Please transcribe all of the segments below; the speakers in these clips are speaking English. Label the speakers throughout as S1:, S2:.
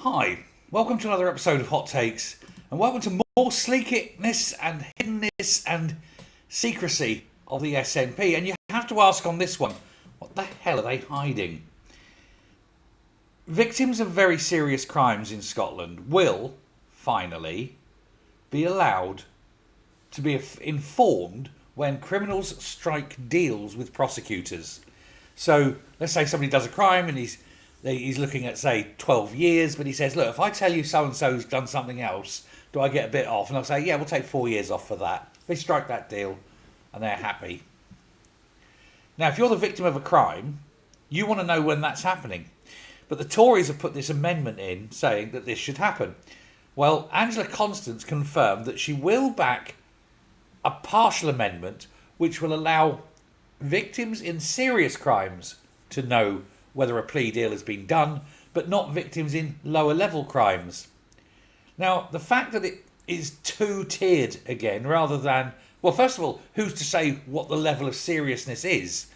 S1: Hi, welcome to another episode of Hot Takes, and welcome to more sleekness and hiddenness and secrecy of the SNP. And you have to ask on this one, what the hell are they hiding? Victims of very serious crimes in Scotland will, finally, be allowed to be informed when criminals strike deals with prosecutors. So, let's say somebody does a crime and he's looking at, say, 12 years, but he says, look, if I tell you so-and-so's done something else, do I get a bit off? And I'll say, yeah, we'll take 4 years off for that. They strike that deal and they're happy. Now, if you're the victim of a crime, you want to know when that's happening. But the Tories have put this amendment in saying that this should happen. Well, Angela Constance confirmed that she will back a partial amendment which will allow victims in serious crimes to know whether a plea deal has been done, but not victims in lower level crimes. Now, the fact that it is two-tiered again, rather than, well, first of all, who's to say what the level of seriousness is?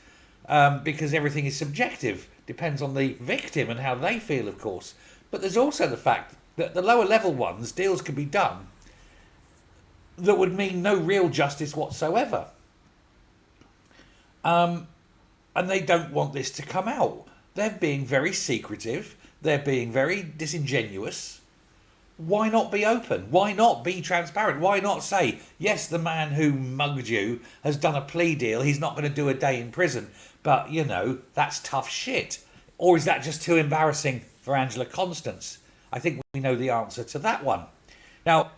S1: Because everything is subjective, depends on the victim and how they feel, of course. But there's also the fact that the lower level ones, deals could be done that would mean no real justice whatsoever. And they don't want this to come out. They're being very secretive. They're being very disingenuous. Why not be open? Why not be transparent? Why not say, yes, the man who mugged you has done a plea deal. He's not going to do a day in prison. But, you know, that's tough shit. Or is that just too embarrassing for Angela Constance? I think we know the answer to that one. Now,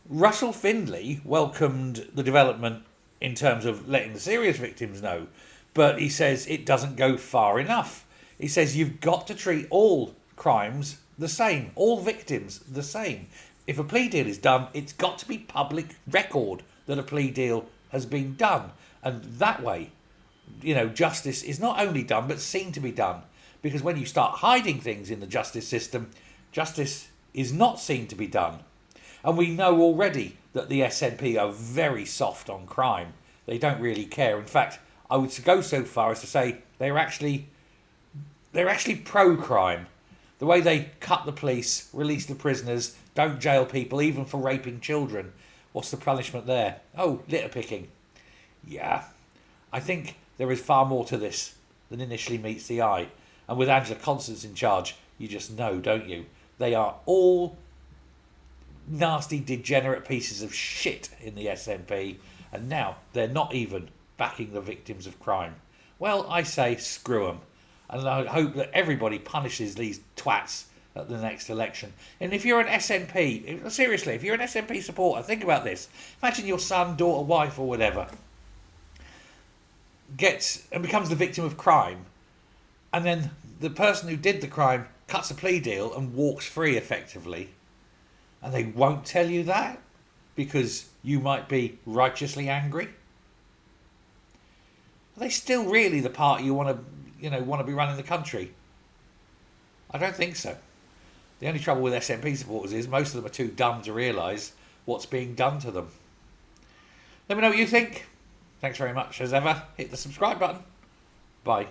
S1: Russell Findlay welcomed the development in terms of letting the serious victims know. But he says it doesn't go far enough. He says you've got to treat all crimes the same, all victims the same. If a plea deal is done, it's got to be public record that a plea deal has been done. And that way, you know, justice is not only done, but seen to be done. Because when you start hiding things in the justice system, justice is not seen to be done. And we know already that the SNP are very soft on crime. They don't really care. In fact, I would go so far as to say they're actually pro-crime. The way they cut the police, release the prisoners, don't jail people, even for raping children. What's the punishment there? Oh, litter picking. Yeah, I think there is far more to this than initially meets the eye. And with Angela Constance in charge, you just know, don't you? They are all nasty, degenerate pieces of shit in the SNP. And now they're not even backing the victims of crime. Well, I say screw them. And I hope that everybody punishes these twats at the next election. And if you're an SNP, seriously, if you're an SNP supporter, think about this. Imagine your son, daughter, wife or whatever gets and becomes the victim of crime. And then the person who did the crime cuts a plea deal and walks free effectively. And they won't tell you that because you might be righteously angry. Are they still really the party you want to be running the country? I don't think so. The only trouble with SNP supporters is most of them are too dumb to realise what's being done to them. Let me know what you think. Thanks very much as ever. Hit the subscribe button. Bye.